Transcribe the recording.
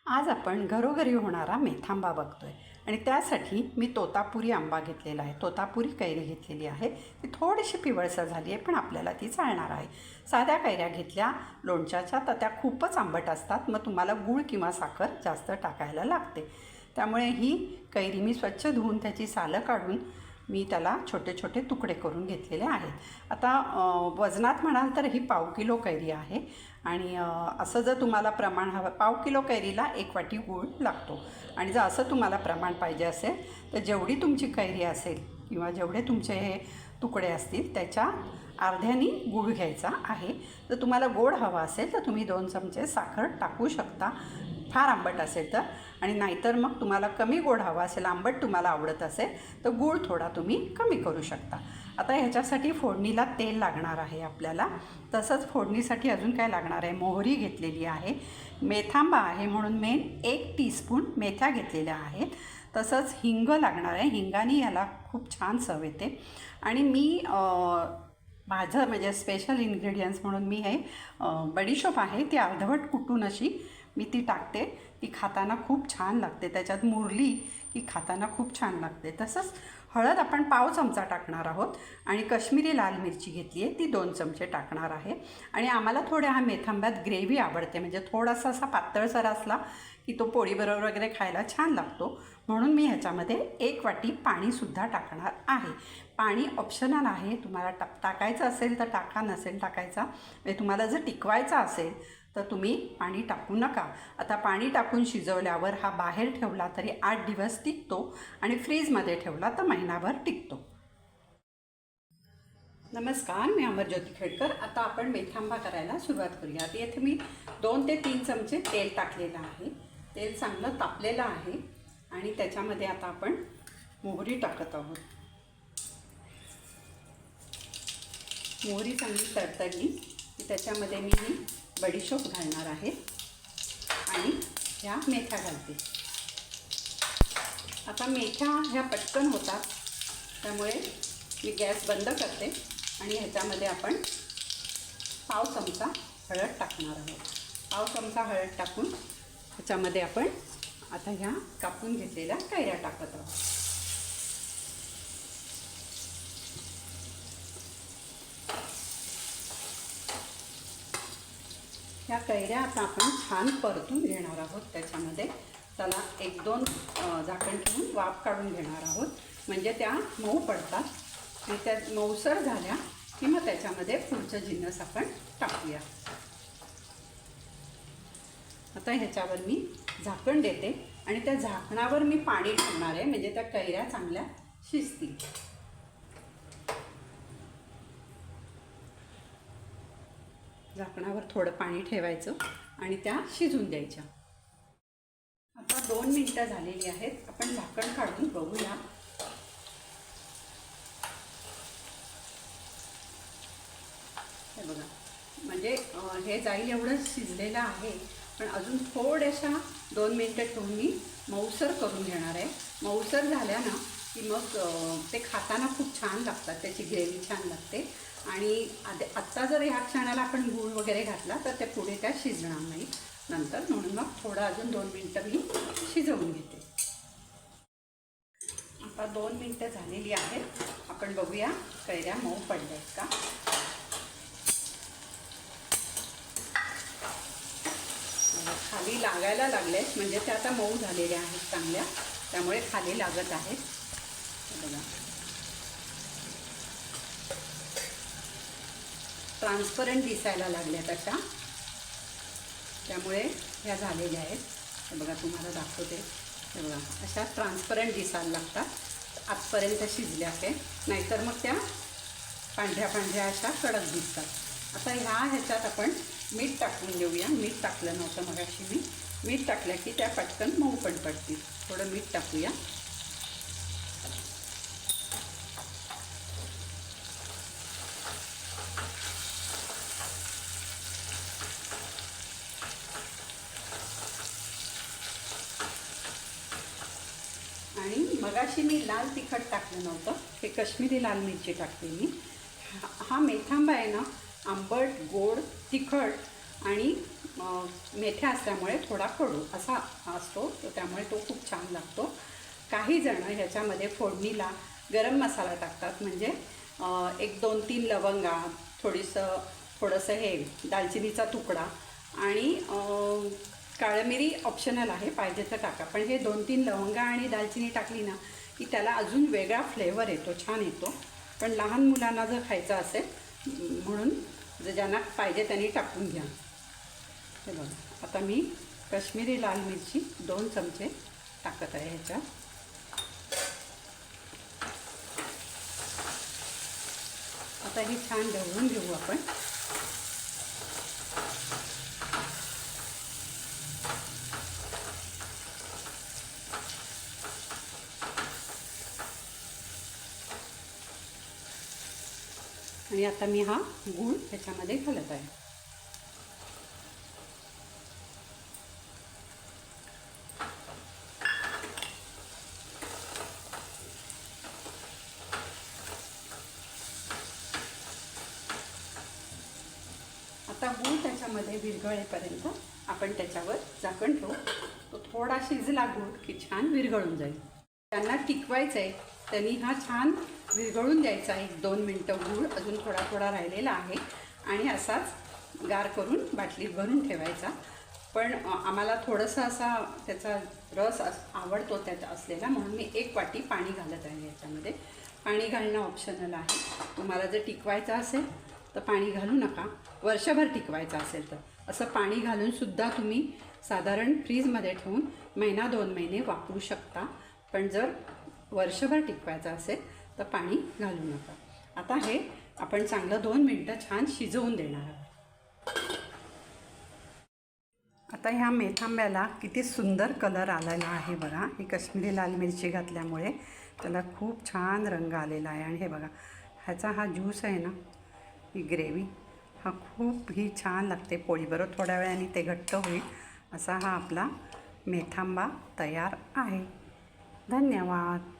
आज आपण घरोघरी होणारा मेथांबा बघतोय आणि त्यासाठी मी तोतापुरी आंबा घेतलेला आहे. तोतापुरी कैरी घेतलेली आहे. ती थोडीशी पिवळसर झाली आहे, पण आपल्याला ती चालणार आहे. साध्या कैऱ्या घेतल्या लोणच्याच्या तर त्या खूपच आंबट असतात, मग तुम्हाला गूळ किंवा साखर जास्त टाकायला लागते. त्यामुळे ही कैरी मी स्वच्छ धुवून त्याची सालं काढून मी त्याला छोटे छोटे तुकडे करून घेतलेले आहेत. आता वजनात म्हणाल तर ही 1/2 किलो कैरी आहे आणि असं जर तुम्हाला प्रमाण हवं 1/2 किलो कैरीला 1 वाटी गूळ लागतो. आणि जर असं तुम्हाला प्रमाण पाहिजे असेल तर जेवढी तुमची कैरी असेल किंवा जेवढे तुमचे हे तुकडे असतील त्याच्या अर्ध्यानी गूळ घ्यायचा आहे. जर तुम्हाला गोड हवा असेल तर तुम्ही 2 चमचे साखर टाकू शकता, फार आंबट असेल तर. आणि नाहीतर मग तुम्हाला कमी गोड हवा असेल, आंबट तुम्हाला आवडत असेल तर गूळ थोडा तुम्ही कमी करू शकता. आता ह्याच्यासाठी फोडणीला तेल लागणार आहे आपल्याला. तसंच फोडणीसाठी अजून काय लागणार आहे, मोहरी घेतलेली आहे, मेथांबा आहे म्हणून मेन 1 टीस्पून मेथ्या घेतलेल्या आहेत. तसंच हिंग लागणार आहे, हिंगाने याला खूप छान चव येते. आणि मी माझं म्हणजे स्पेशल इन्ग्रेडियंट्स म्हणून मी हे बडीशोप आहे ती अर्धवट कुटून अशी मी ती टाकते. ती खाताना खूप छान लागते, त्याच्यात मुरली की खाताना खूप छान लागते. तसंच हळद आपण 1/2 चमचा टाकणार आहोत आणि कश्मीरी लाल मिरची घेतली आहे ती 2 चमचे टाकणार आहे. आणि आम्हाला थोड्या हा मेथांब्यात ग्रेव्ही आवडते, म्हणजे थोडासा असा पातळसर असला की तो पोळीबरोबर वगैरे खायला छान लागतो, म्हणून मी ह्याच्यामध्ये 1 वाटी पाणीसुद्धा टाकणार आहे. पाणी ऑप्शनल आहे, तुम्हाला टाकायचं असेल तर टाका, नसेल टाकायचा म्हणजे तुम्हाला जर टिकवायचा असेल तर तुम्ही पाणी टाकू नका. आता पाणी टाकून शिजवल्यावर हा बाहेर ठेवला तरी 8 दिवस टिकतो आणि फ्रीजमध्ये ठेवला तर महिनाभर टिकतो. नमस्कार, मी अमरज्योती खेडकर. आता आपण मेथांबा करायला सुरुवात करूया. आता येथे मी 2 ते 3 चमचे तेल टाकलेलं आहे. तेल चांगलं तापलेलं आहे आणि त्याच्यामध्ये आता आपण मोहरी टाकत आहोत. मोहरी चांगली तडतडली की त्याच्यामध्ये मी ही बडीशोप घालणार आहे आणि ह्या मेथ्या घालते. आता मेथ्या ह्या पटकन होतात त्यामुळे मी गॅस बंद करते आणि ह्याच्यामध्ये आपण 1/2 चमचा हळद टाकणार आहोत. 1/2 चमचा हळद टाकून ह्याच्यामध्ये आपण आता ह्या कापून घेतलेल्या कैऱ्या टाकत आहोत. ह्या कैऱ्या आता आपण छान परतून घेणार आहोत. त्याच्यामध्ये त्याला 1-2 झाकण ठेवून वाफ काढून घेणार आहोत, म्हणजे त्या मऊ पडतात. आणि त्या मऊसर झाल्या की मग त्याच्यामध्ये पुढचं जिन्नस आपण टाकूया. आता ह्याच्यावर मी झाकण देते आणि त्या झाकणावर मी पाणी ठेवणार आहे, म्हणजे त्या कैऱ्या चांगल्या शिजतील. झाकणावर थोडं पाणी ठेवायचं आणि त्या शिजून द्यायच्या. आता 2 मिनिटं झालेली आहेत. आपण झाकण काढून बघूया. हे बघा, म्हणजे हे जाईल एवढं शिजलेलं आहे, पण अजून थोड्याशा 2 मिनिटं ठेवून मी मऊसर करून घेणार आहे. मऊसर झाल्या ना की मग ते खाताना खूप छान लागतात, त्याची ग्रेव्ही छान लागते. आणि आत्ता जर ह्या क्षणाला आपण गूळ वगैरे घातला तर ते पुढे त्या शिजणार नाही नंतर, म्हणून मग थोडं अजून 2 मिनिटं मी शिजवून घेते. आता 2 मिनिटं झालेली आहेत. आपण बघूया कैऱ्या मऊ पडल्यात का. खाली लागायला लागलेत, म्हणजे त्या आता मऊ झालेल्या आहेत चांगल्या, त्यामुळे खाली लागत आहेत. बघा, ट्रान्सपरंट दिसायला लागल्यात अशा, त्यामुळे ह्या झालेल्या आहेत. हे बघा, तुम्हाला दाखवते. हे बघा, अशा ट्रान्सपरंट दिसायला लागतात आतपर्यंत शिजल्या ते, नाहीतर मग त्या पांढऱ्या पांढऱ्या अशा कडक दिसतात. आता ह्याच्यात आपण मीठ टाकून देऊया. मीठ टाकलं नव्हतं मगाशी मी. मीठ टाकलं की त्या पटकन मऊ पण पडतील. थोडं मीठ टाकूया. आणि मगाशी मी लाल तिखट टाकलं नव्हतं, हे कश्मीरी लाल मिरची टाकते मी. हा मेथांबा आहे ना, आंबट, गोड, तिखट आणि मेथ्या असल्यामुळे थोडा कडू असा असतो, तर त्यामुळे तो खूप छान लागतो. काही जणं ह्याच्यामध्ये फोडणीला गरम मसाला टाकतात, म्हणजे 1-2-3 लवंगा, थोडंसं हे दालचिनीचा तुकडा आणि काळं मिरी ऑप्शनल आहे, पाहिजे तर टाका. पण हे 2-3 लवंगा आणि दालचिनी टाकली ना की त्याला अजून वेगळा फ्लेवर येतो, छान येतो. पण लहान मुलांना जर खायचं असेल म्हणून जर ज्यांना पाहिजे त्यांनी टाकून घ्या. हे बघा, आता मी काश्मीरी लाल मिरची 2 चमचे टाकत आहे ह्याच्यात. आता ही छान ढवळून घेऊ आपण. आणि आता मी हा गूळ ह्याच्यामध्ये घालत आहे. आता गूळ त्याच्यामध्ये विरघळेपर्यंत आपण त्याच्यावर झाकण ठेवू. तो थोडा शिजला गूळ की छान विरघळून जाईल. त्यांना टिकवायचं आहे त्यांनी हा छान विरघळून द्यायचा. 1-2 मिनटं गूळ अजून थोडा थोडा राहिलेला आहे आणि असाच गार करून बाटलीत भरून ठेवायचा. पण आम्हाला थोडंसं असा त्याचा रस आवडतो त्यात असलेला, म्हणून मी 1 वाटी पाणी घालत आहे याच्यामध्ये. पाणी घालणं ऑप्शनल आहे. तुम्हाला जर टिकवायचं असेल तर पाणी घालू नका. वर्षभर टिकवायचं असेल तर असं पाणी घालूनसुद्धा तुम्ही साधारण फ्रीजमध्ये ठेवून 1-2 महिने वापरू शकता. पण जर वर्षभर टिकवायचं असेल तर पाणी घालू नका. आता हे आपण चांगलं 2 मिनटं छान शिजवून देणार आहोत. आता ह्या मेथांब्याला किती सुंदर कलर आलेला आहे बघा. ही काश्मीरी लाल मिरची घातल्यामुळे त्याला खूप छान रंग आलेला आहे. आणि हे बघा, ह्याचा हा ज्यूस आहे ना, ही ग्रेव्ही हा खूप ही छान लागते पोळीबरोबर. थोड्या वेळाने ते घट्ट होईल. असा हा आपला मेथांबा तयार आहे. धन्यवाद.